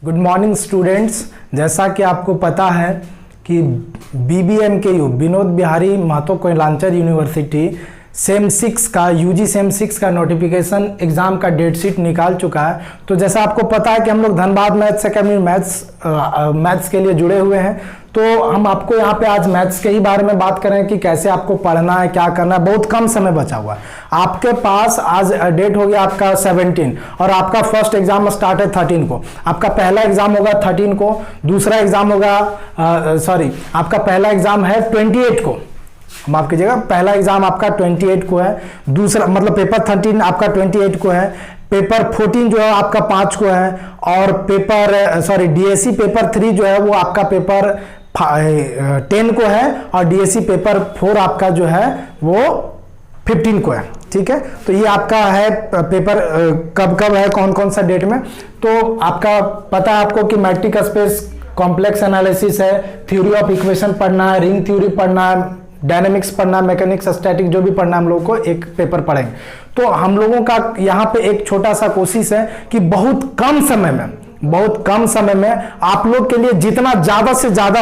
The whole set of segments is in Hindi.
Good morning students. जैसा कि आपको पता है कि BBMKU Vinod Bihari Mahato Koylanchal university sem 6 का यूजी सेम 6 का नोटिफिकेशन एग्जाम का डेट शीट निकाल चुका है। तो जैसा आपको पता है कि हम लोग धनबाद मैथ्स अकेडमी मैथ्स के लिए जुड़े हुए हैं, तो हम आपको यहाँ पे आज मैथ्स के ही बारे में बात करें कि कैसे आपको पढ़ना है, क्या करना है। बहुत कम समय बचा हुआ है आपके पास। आज डेट हो गया आपका 17 और आपका फर्स्ट एग्जाम स्टार्ट है 13 को। आपका पहला एग्जाम होगा 13 को, दूसरा एग्जाम होगा आपका पहला एग्जाम है 28 को। माफ कीजिएगा, पहला एग्जाम आपका 28 को है, दूसरा मतलब पेपर 13 आपका 28 को है, पेपर 14 जो है आपका 5 को है, और पेपर DSC पेपर 3 जो है वो आपका पेपर 10 को है, और DSC पेपर 4 आपका जो है वो 15 को है। ठीक है, तो ये आपका है पेपर कब कब है, कौन कौन सा डेट में। तो आपका पता है आपको कि मैट्रिक स्पेस कॉम्प्लेक्स एनालिसिस है, थ्योरी ऑफ इक्वेशन पढ़ना है, रिंग थ्योरी पढ़ना है, डायनेमिक्स पढ़ना, मैकेनिक्स, स्टैटिक, जो भी पढ़ना हम लोगों को एक पेपर पढ़ेंगे। तो हम लोगों का यहाँ पे एक छोटा सा कोशिश है कि बहुत कम समय में आप लोग के लिए जितना ज्यादा से ज्यादा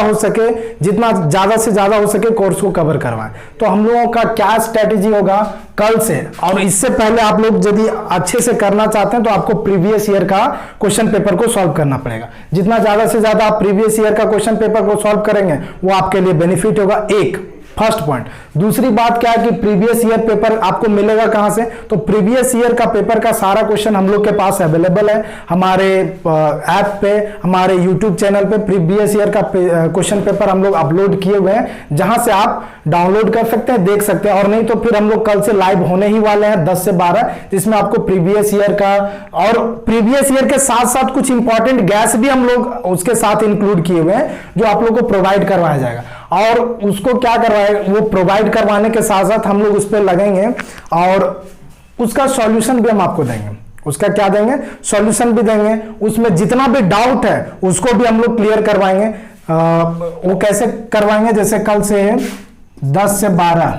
हो सके कोर्स को कवर करवाएं। तो हम लोगों का क्या स्ट्रेटेजी होगा कल से, और इससे पहले आप लोग यदि अच्छे से करना चाहते हैं तो आपको प्रीवियस ईयर का क्वेश्चन पेपर को सॉल्व करना पड़ेगा। जितना ज्यादा से ज्यादा आप प्रीवियस ईयर का क्वेश्चन पेपर को सॉल्व करेंगे वो आपके लिए बेनिफिट होगा। एक फर्स्ट पॉइंट। दूसरी बात क्या है कि प्रीवियस ईयर पेपर आपको मिलेगा कहां से, तो प्रीवियस ईयर का पेपर का सारा क्वेश्चन हम लोग के पास अवेलेबल है हमारे ऐप पे, हमारे यूट्यूब चैनल पे। प्रीवियस ईयर का क्वेश्चन पेपर हम लोग अपलोड किए हुए हैं, जहां से आप डाउनलोड कर सकते हैं, देख सकते हैं। और नहीं तो फिर हम लोग कल से लाइव होने ही वाले हैं 10 से 12, जिसमें आपको प्रीवियस ईयर का और प्रीवियस ईयर के साथ साथ कुछ इंपॉर्टेंट गैस भी हम लोग उसके साथ इंक्लूड किए हुए हैं, जो आप लोग को प्रोवाइड करवाया जाएगा। और उसको क्या करवाए, वो प्रोवाइड करवाने के साथ साथ हम लोग उस पर लगेंगे और उसका सॉल्यूशन भी हम आपको देंगे। उसका क्या देंगे, सॉल्यूशन भी देंगे। उसमें जितना भी डाउट है उसको भी हम लोग क्लियर करवाएंगे। वो कैसे करवाएंगे, जैसे कल से 10 से 12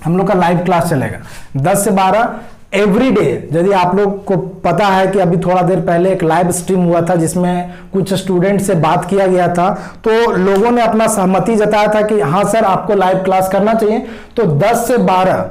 हम लोग का लाइव क्लास चलेगा। 10 से 12 एवरी डे। यदि आप लोग को पता है कि अभी थोड़ा देर पहले एक लाइव स्ट्रीम हुआ था जिसमें कुछ स्टूडेंट से बात किया गया था, तो लोगों ने अपना सहमति जताया था कि हाँ सर आपको लाइव क्लास करना चाहिए। तो 10 से 12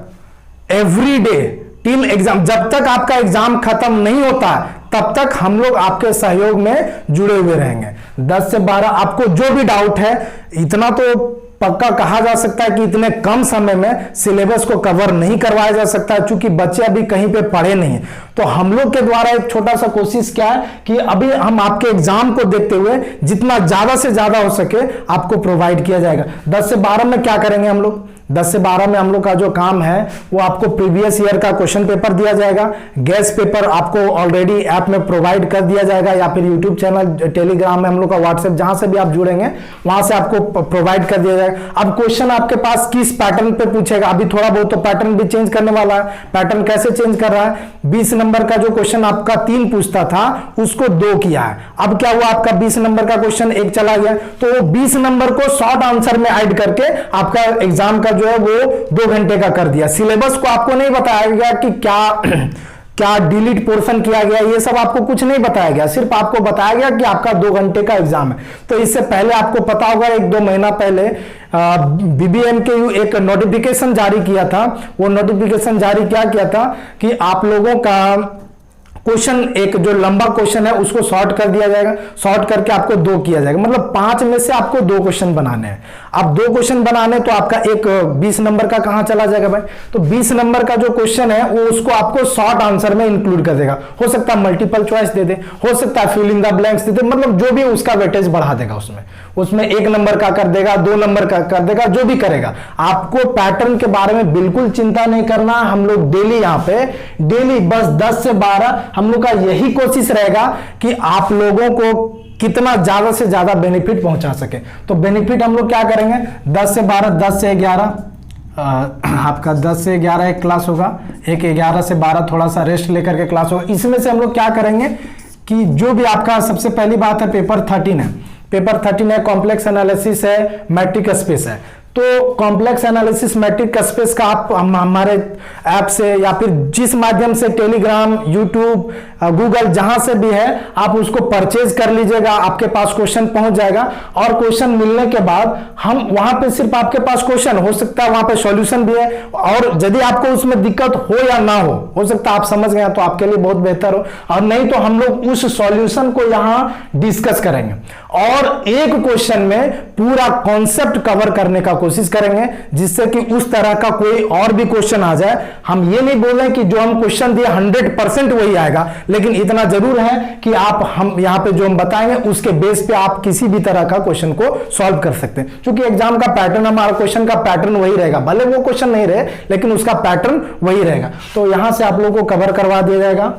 एवरी डे टिल एग्जाम, जब तक आपका एग्जाम खत्म नहीं होता तब तक हम लोग आपके सहयोग में जुड़े हुए रहेंगे। 10 से 12 आपको जो भी डाउट है, इतना तो पक्का कहा जा सकता है कि इतने कम समय में सिलेबस को कवर नहीं करवाया जा सकता है, क्योंकि बच्चे अभी कहीं पे पढ़े नहीं। तो हम लोग के द्वारा एक छोटा सा कोशिश क्या है कि अभी हम आपके एग्जाम को देखते हुए जितना ज्यादा से ज्यादा हो सके आपको प्रोवाइड किया जाएगा। 10 से 12 में क्या करेंगे हम लोग, 10 से 12 में हम लोग का जो काम है वो आपको प्रीवियस ईयर का क्वेश्चन पेपर दिया जाएगा, गैस पेपर आपको ऑलरेडी ऐप में प्रोवाइड कर दिया जाएगा, या फिर यूट्यूब चैनल, टेलीग्राम में हम लोग का, व्हाट्सएप, जहां से भी आप जुड़ेंगे वहां से आपको प्रोवाइड कर दिया जाएगा। अब क्वेश्चन आपके पास किस पैटर्न पे पूछेगा, अभी थोड़ा बहुत तो पैटर्न भी चेंज करने वाला है। पैटर्न कैसे चेंज कर रहा है, 20 नंबर का जो क्वेश्चन आपका 3 पूछता था उसको 2 किया है। अब क्या हुआ, आपका 20 नंबर का क्वेश्चन 1 चला गया, तो वो 20 नंबर को शॉर्ट आंसर में ऐड करके आपका एग्जाम का जो है वो 2 घंटे का कर दिया। सिलेबस को आपको नहीं बताया गया कि क्या डिलीट पोर्शन किया गया, ये सब आपको कुछ नहीं बताया गया, सिर्फ आपको बताया गया कि आपका 2 घंटे का एग्जाम है। तो इससे पहले आपको पता होगा 1-2 महीना पहले BBMKU एक नोटिफिकेशन जारी किया था। वो नोटिफिकेशन जारी क्या किया था कि आप लोगों का क्वेश्चन, एक जो लंबा क्वेश्चन है उसको शॉर्ट कर दिया जाएगा, शॉर्ट करके आपको 2 किया जाएगा। मतलब 5 में से आपको 2 क्वेश्चन बनाने हैं। अब 2 क्वेश्चन बनाने तो आपका एक 20 नंबर का कहां चला जाएगा भाई, तो 20 नंबर का जो क्वेश्चन है वो उसको आपको शॉर्ट आंसर में इंक्लूड कर देगा। हो सकता है मल्टीपल चॉइस दे दे, हो सकता है फिल इन द ब्लैंक्स दे दे, मतलब जो भी उसका वेटेज बढ़ा देगा उसमें 1 नंबर का कर देगा, 2 नंबर का कर देगा, जो भी करेगा। आपको पैटर्न के बारे में बिल्कुल चिंता नहीं करना। हम लोग डेली यहाँ पे डेली बस 10 से 12 हम लोग का यही कोशिश रहेगा कि आप लोगों को कितना ज्यादा से ज्यादा बेनिफिट पहुंचा सके। तो बेनिफिट हम लोग क्या करेंगे, 10 से 12, 10 से 11 आपका 10 से 11 एक क्लास होगा, एक 11 से 12 थोड़ा सा रेस्ट लेकर के क्लास होगा। इसमें से हम लोग क्या करेंगे कि जो भी आपका सबसे पहली बात है पेपर 13 है, पेपर 13 है, कॉम्प्लेक्स एनालिसिस है, मैट्रिक स्पेस है। तो कॉम्प्लेक्स एनालिसिस मैट्रिक स्पेस का आप हमारे ऐप से या फिर जिस माध्यम से टेलीग्राम, यूट्यूब, गूगल, जहां से भी है आप उसको परचेज कर लीजिएगा, आपके पास क्वेश्चन पहुंच जाएगा। और क्वेश्चन मिलने के बाद हम वहां पे सिर्फ आपके पास क्वेश्चन हो सकता है, वहां पे सॉल्यूशन भी है, और यदि आपको उसमें दिक्कत हो या ना हो सकता है आप समझ गए तो आपके लिए बहुत बेहतर हो, और नहीं तो हम लोग उस सॉल्यूशन को यहां डिस्कस करेंगे और एक क्वेश्चन में पूरा कॉन्सेप्ट कवर करने का कोशिश करेंगे, जिससे कि उस तरह का कोई और भी क्वेश्चन आ जाए। हम ये नहीं बोल रहे कि जो हम क्वेश्चन दिए 100% वही आएगा, लेकिन इतना जरूर है कि हम यहां पे जो हम बताएंगे उसके बेस पे आप किसी भी तरह का क्वेश्चन को सॉल्व कर सकते हैं, क्योंकि एग्जाम का पैटर्न, हमारा क्वेश्चन का पैटर्न वही रहेगा, भले वो क्वेश्चन नहीं रहे लेकिन उसका पैटर्न वही रहेगा। तो यहां से आप लोगों को कवर करवा दिया जाएगा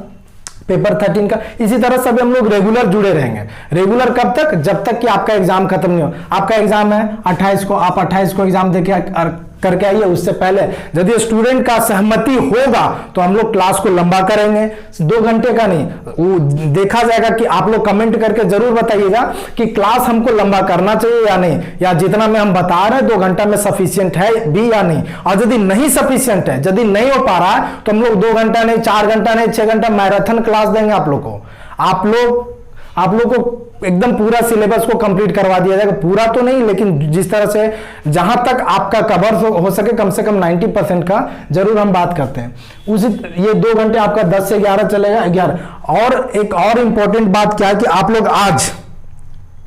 पेपर 13 का। इसी तरह से हम लोग रेगुलर जुड़े रहेंगे। रेगुलर कब तक? जब तक कि आपका एग्जाम खत्म नहीं हो। आपका एग्जाम है 28 को, आप 28 को एग्जाम देके करके आइए। उससे पहले यदि स्टूडेंट का सहमति होगा तो हम लोग क्लास को लंबा करेंगे, 2 घंटे का नहीं, वो देखा जाएगा कि आप लोग कमेंट करके जरूर बताइएगा कि क्लास हमको लंबा करना चाहिए या नहीं, या जितना में हम बता रहे हैं 2 घंटा में सफिशियंट है भी या नहीं। और यदि नहीं सफिशियंट है, यदि नहीं हो पा रहा है तो हम लोग 2 घंटा नहीं, 4 घंटा नहीं, 6 घंटा मैराथन क्लास देंगे आप लोग को। आप लोग को एकदम पूरा सिलेबस को कंप्लीट करवा दिया जाएगा, पूरा तो नहीं लेकिन जिस तरह से जहां तक आपका कवर हो सके, कम से कम 90% का जरूर हम बात करते हैं। उसी ये 2 घंटे आपका 10 से 11 चलेगा, 11। और एक और इंपॉर्टेंट बात क्या है कि आप लोग आज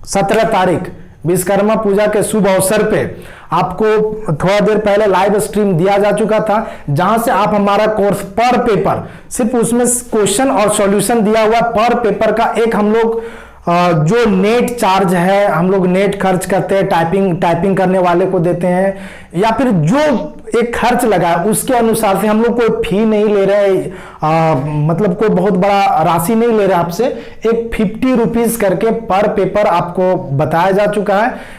17 तारीख विश्वकर्मा पूजा के शुभ अवसर पे आपको थोड़ा देर पहले लाइव स्ट्रीम दिया जा चुका था, जहां से आप हमारा कोर्स पर पेपर, सिर्फ उसमें क्वेश्चन और सॉल्यूशन दिया हुआ पर पेपर का एक हम लोग जो नेट चार्ज है, हम लोग नेट खर्च करते हैं, टाइपिंग करने वाले को देते हैं, या फिर जो एक खर्च लगा है उसके अनुसार से हम लोग कोई फी नहीं ले रहे, मतलब कोई बहुत बड़ा राशि नहीं ले रहे आपसे। एक 50 रुपीज करके पर पेपर आपको बताया जा चुका है।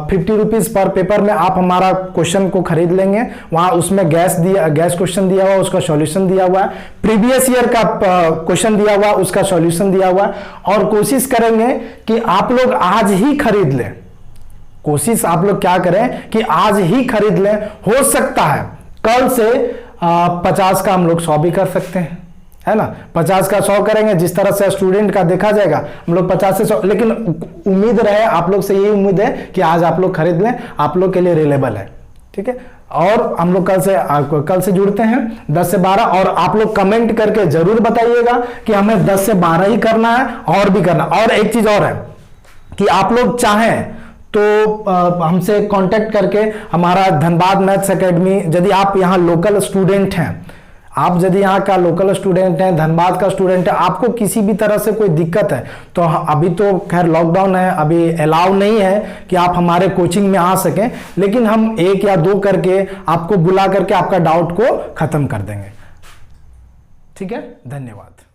50 रुपीज पर पेपर में आप हमारा क्वेश्चन को खरीद लेंगे, वहां उसमें गैस क्वेश्चन दिया हुआ, उसका सॉल्यूशन दिया हुआ है, प्रीवियस ईयर का क्वेश्चन दिया हुआ, उसका सॉल्यूशन दिया हुआ है। और कोशिश करेंगे कि आप लोग आज ही खरीद लें, कोशिश आप लोग क्या करें कि आज ही खरीद लें। हो सकता है कल से 50 का हम लोग 100 भी कर सकते हैं, है ना। 50 का 100 करेंगे, जिस तरह से स्टूडेंट का देखा जाएगा हम लोग 50 से 100, लेकिन उम्मीद रहे आप लोग से, यही उम्मीद है कि आज आप लोग खरीद लें, आप लोग के लिए रिलेबल है, ठीक है। और हम लोग कल से जुड़ते हैं 10 से 12, और आप लोग कमेंट करके जरूर बताइएगा कि हमें 10 से 12 ही करना है और भी करना। और एक चीज और है कि आप लोग चाहें तो हमसे कांटेक्ट करके हमारा धनबाद मैथ्स एकेडमी, यदि आप यहाँ लोकल स्टूडेंट हैं, आप यदि यहाँ का लोकल स्टूडेंट हैं, धनबाद का स्टूडेंट है, आपको किसी भी तरह से कोई दिक्कत है तो अभी तो खैर लॉकडाउन है, अभी अलाउ नहीं है कि आप हमारे कोचिंग में आ सकें, लेकिन हम 1 या 2 करके आपको बुला करके आपका डाउट को खत्म कर देंगे, ठीक है। धन्यवाद।